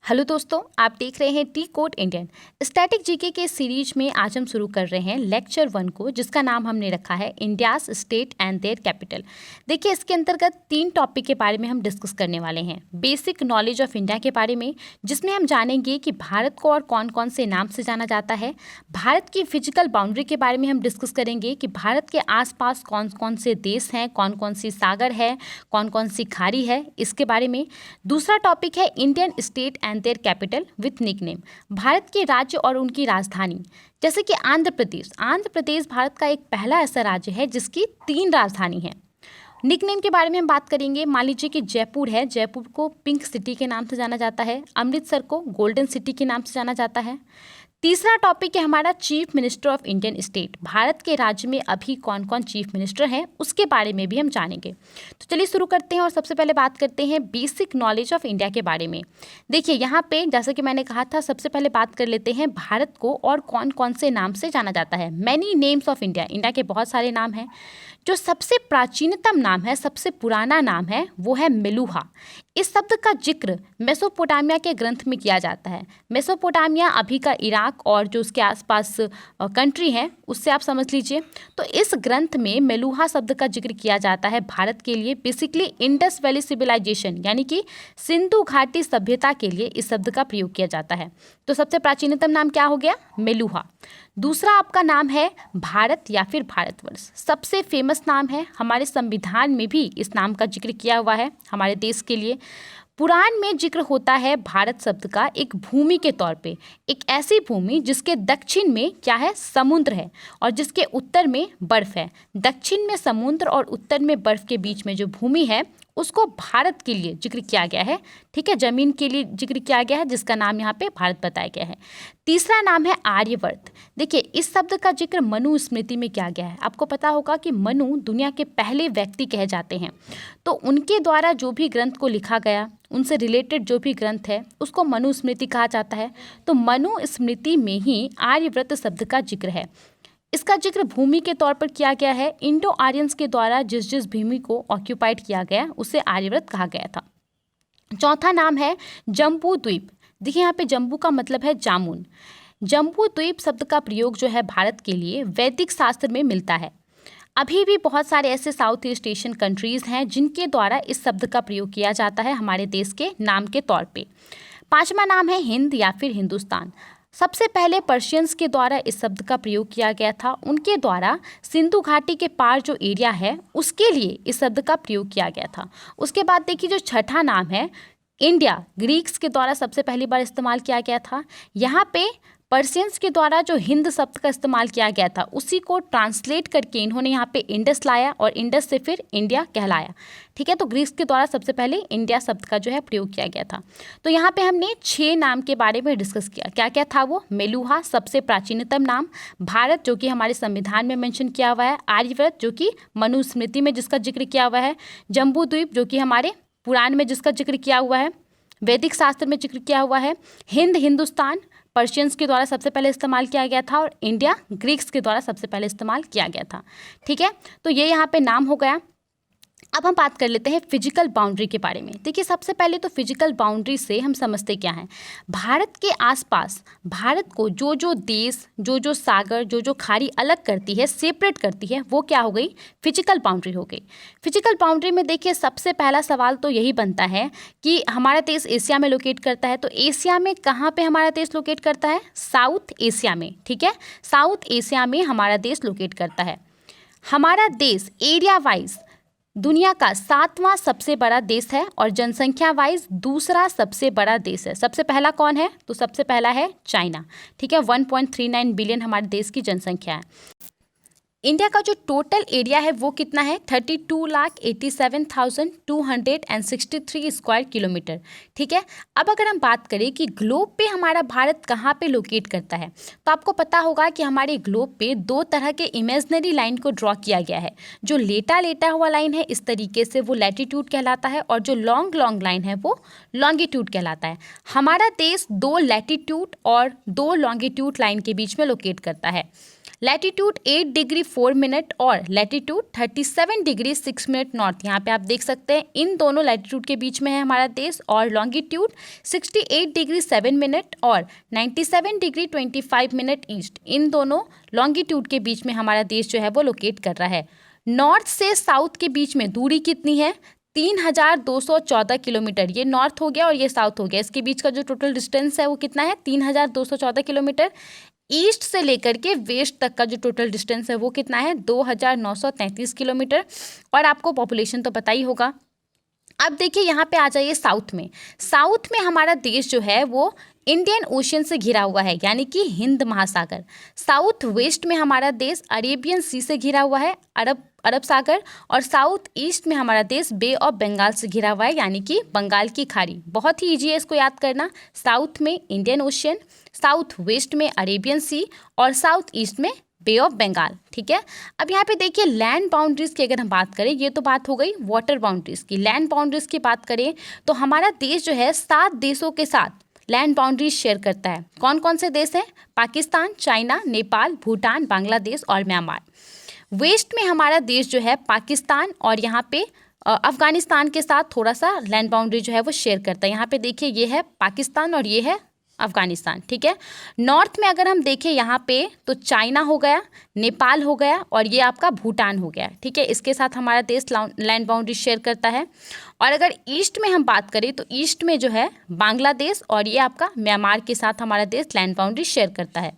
Hello दोस्तों, आप देख रहे हैं T code Indian static GK के सीरीज में। आज हम शुरू कर रहे हैं लेक्चर 1 को, जिसका नाम हमने रखा है India's state and their capital. देखिए, इसके अंतर्गत 3 टॉपिक के बारे में हम डिस्कस करने वाले हैं। बेसिक नॉलेज ऑफ इंडिया के बारे में, जिसमें हम जानेंगे कि भारत को और कौन कौन से नाम से जाना जाता है। भारत की फिजिकल बाउंड्री के बारे में हम डिस्कस करेंगे कि भारत के आसपास कौन कौन से देश हैं, कौन कौन सी सागर है, कौन कौन सी खाड़ी है, इसके बारे में। दूसरा टॉपिक है Indian state and their capital with nickname, Bharat के राज्य और उनकी राजधानी। जैसे कि आंध्र प्रदेश भारत का एक पहला ऐसा राज्य है जिसकी 3 राजधानी है। निकनेम के बारे में हम बात करेंगे। मान लीजिए कि जयपुर है, जयपुर को पिंक सिटी के नाम से जाना जाता है। अमृतसर को गोल्डन सिटी के नाम से जाना जाता है। तीसरा टॉपिक है हमारा chief minister of Indian state. Bharat के राज्य में अभी कौन कौन चीफ मिनिस्टर हैं, उसके बारे में भी हम जानेंगे। तो चलिए शुरू करते हैं और सबसे पहले बात करते हैं बेसिक नॉलेज ऑफ इंडिया के बारे में। देखिए, यहाँ पे जैसा कि मैंने कहा था, सबसे पहले बात कर लेते हैं भारत को और कौन कौन से नाम से जाना जाता है। Many names of India, India के बहुत सारे नाम हैं। जो सबसे प्राचीनतम नाम है, सबसे पुराना नाम है, वो है मेलुहा। इस शब्द का जिक्र मेसोपोटामिया के ग्रंथ में किया जाता है। मेसोपोटामिया अभी का इराक और जो उसके आसपास कंट्री है, उससे आप समझ लीजिए। तो इस ग्रंथ में मेलुहा शब्द का जिक्र किया जाता है भारत के लिए। बेसिकली इंडस वैली सिविलाइजेशन यानी कि सिंधु घाटी सभ्यता के लिए इस शब्द का प्रयोग किया जाता है। तो सबसे प्राचीनतम नाम क्या हो गया? मेलुहा। दूसरा आपका नाम है भारत या फिर भारतवर्ष। सबसे फेमस नाम है, हमारे संविधान में भी इस नाम का जिक्र किया हुआ है हमारे देश के लिए। पुराण में जिक्र होता है भारत शब्द का एक भूमि के तौर पे, एक ऐसी भूमि जिसके दक्षिण में क्या है? समुद्र है और जिसके उत्तर में बर्फ है। दक्षिण में समुद्र और उत्तर में बर्फ के बीच में जो भूमि है, उसको भारत के लिए जिक्र किया गया है। ठीक है, जमीन के लिए जिक्र किया गया है, जिसका नाम यहाँ पे भारत बताया गया है। तीसरा नाम है आर्यवर्त। देखिए, इस शब्द का जिक्र मनु स्मृति में किया गया है। आपको पता होगा कि मनु दुनिया के पहले व्यक्ति कहे जाते हैं। तो उनके द्वारा जो भी ग्रंथ को लिखा गया, उनसे रिलेटेड जो भी ग्रंथ है, उसको मनु स्मृति कहा जाता है। तो मनु स्मृति में ही आर्यव्रत शब्द का जिक्र है। इसका जिक्र भूमि के तौर पर किया गया है। इंडो आर्यंस के द्वारा जिस जिस भूमि को ऑक्यूपाइड किया गया, उसे आर्यव्रत कहा गया था। चौथा नाम है जम्बू द्वीप। देखिए, यहाँ पे जम्बू का मतलब है जामुन। जम्बू द्वीप शब्द का प्रयोग जो है भारत के लिए वैदिक शास्त्र में मिलता है। अभी भी बहुत सारे ऐसे साउथ ईस्ट एशियन कंट्रीज हैं जिनके द्वारा इस शब्द का प्रयोग किया जाता है हमारे देश के नाम के तौर पे। पांचवा नाम है हिंद या फिर हिंदुस्तान। सबसे पहले पर्शियंस के द्वारा इस शब्द का प्रयोग किया गया था। उनके द्वारा सिंधु घाटी के पार जो एरिया है, उसके लिए इस शब्द का प्रयोग किया गया था। उसके बाद देखिए, जो छठा नाम है इंडिया, ग्रीक्स के द्वारा सबसे पहली बार इस्तेमाल किया गया था। यहाँ पे पर्शियंस के द्वारा जो हिंद शब्द का इस्तेमाल किया गया था, उसी को ट्रांसलेट करके इन्होंने यहाँ पे इंडस लाया और इंडस से फिर इंडिया कहलाया। ठीक है, तो ग्रीक्स के द्वारा सबसे पहले इंडिया शब्द का जो है प्रयोग किया गया था। तो यहाँ पे हमने 6 नाम के बारे में डिस्कस किया। क्या क्या था वो? मेलुहा सबसे प्राचीनतम नाम, भारत जो कि हमारे संविधान में मेंशन किया हुआ है, आर्यव्रत जो कि मनुस्मृति में जिसका जिक्र किया हुआ है, जम्बू द्वीप जो कि हमारे पुराण में जिसका जिक्र किया हुआ है, वैदिक शास्त्र में जिक्र किया हुआ है, हिंद हिंदुस्तान पर्शियंस के द्वारा सबसे पहले इस्तेमाल किया गया था, और इंडिया ग्रीक्स के द्वारा सबसे पहले इस्तेमाल किया गया था। ठीक है, तो ये यहाँ पे नाम हो गया। अब हम बात कर लेते हैं फिजिकल बाउंड्री के बारे में। देखिए, सबसे पहले तो फिजिकल बाउंड्री से हम समझते क्या हैं। भारत के आसपास भारत को जो जो देश, जो जो सागर, जो जो खाड़ी अलग करती है, सेपरेट करती है, वो क्या हो गई? फिजिकल बाउंड्री हो गई। फिजिकल बाउंड्री में देखिए, सबसे पहला सवाल तो यही बनता है कि हमारा देश एशिया में लोकेट करता है। तो एशिया में कहाँ पर हमारा देश लोकेट करता है? साउथ एशिया में। ठीक है, साउथ एशिया में हमारा देश लोकेट करता है। हमारा देश एरिया वाइज दुनिया का 7वां सबसे बड़ा देश है और जनसंख्या वाइज दूसरा सबसे बड़ा देश है। सबसे पहला कौन है? तो सबसे पहला है चाइना। ठीक है, 1.39 बिलियन हमारे देश की जनसंख्या है। इंडिया का जो टोटल एरिया है वो कितना है? 32,87,263 स्क्वायर किलोमीटर। ठीक है, अब अगर हम बात करें कि ग्लोब पे हमारा भारत कहाँ पे लोकेट करता है, तो आपको पता होगा कि हमारे ग्लोब पे 2 तरह के इमेजिनरी लाइन को ड्रॉ किया गया है। जो लेटा लेटा हुआ लाइन है, इस तरीके से, वो लैटिट्यूड कहलाता है, और जो लॉन्ग लॉन्ग लाइन है वो लॉन्गिट्यूड कहलाता है। हमारा देश 2 लैटिट्यूड और 2 लॉन्गिट्यूड लाइन के बीच में लोकेट करता है। लैटिट्यूड 8 डिग्री 4 मिनट और लैटिट्यूड 37 डिग्री 6 मिनट नॉर्थ। यहाँ पे आप देख सकते हैं इन दोनों लैटिट्यूड के बीच में है हमारा देश। और लॉन्गिट्यूड 68 डिग्री 7 मिनट और 97 डिग्री 25 मिनट ईस्ट, इन दोनों लॉन्गिट्यूड के बीच में हमारा देश जो है वो लोकेट कर रहा है। नॉर्थ से साउथ के बीच में दूरी कितनी है? 3214 किलोमीटर। ये नॉर्थ हो गया और ये साउथ हो गया, इसके बीच का जो टोटल डिस्टेंस है वो कितना है? 3214 किलोमीटर। ईस्ट से लेकर के वेस्ट तक का जो टोटल डिस्टेंस है वो कितना है? 2933 किलोमीटर। और आपको पॉपुलेशन तो पता ही होगा। अब देखिए यहाँ पे आ जाइए साउथ में। साउथ में हमारा देश जो है वो इंडियन ओशियन से घिरा हुआ है, यानी कि हिंद महासागर। साउथ वेस्ट में हमारा देश अरेबियन सी से घिरा हुआ है, अरब सागर। और साउथ ईस्ट में हमारा देश बे ऑफ बंगाल से घिरा हुआ है, यानी कि बंगाल की खाड़ी। बहुत ही ईजी है इसको याद करना। साउथ में इंडियन ओशियन, साउथ वेस्ट में अरेबियन सी और साउथ ईस्ट में बे ऑफ बंगाल। ठीक है। अब यहाँ पे देखिए लैंड बाउंड्रीज की अगर हम बात करें, ये तो बात हो गई वाटर बाउंड्रीज की। लैंड बाउंड्रीज की बात करें तो हमारा देश जो है 7 देशों के साथ लैंड बाउंड्रीज शेयर करता है। कौन कौन से देश हैं? पाकिस्तान, चाइना, नेपाल, भूटान, बांग्लादेश और म्यांमार। वेस्ट में हमारा देश जो है पाकिस्तान और यहाँ पे अफगानिस्तान के साथ थोड़ा सा लैंड बाउंड्री जो है वो शेयर करता है। यहाँ पे देखिए ये है पाकिस्तान और ये है अफगानिस्तान। ठीक है। नॉर्थ में अगर हम देखें यहाँ पे तो चाइना हो गया, नेपाल हो गया और ये आपका भूटान हो गया। ठीक है, इसके साथ हमारा देश लैंड बाउंड्री शेयर करता है। और अगर ईस्ट में हम बात करें तो ईस्ट में जो है बांग्लादेश और ये आपका म्यांमार के साथ हमारा देश लैंड बाउंड्री शेयर करता है।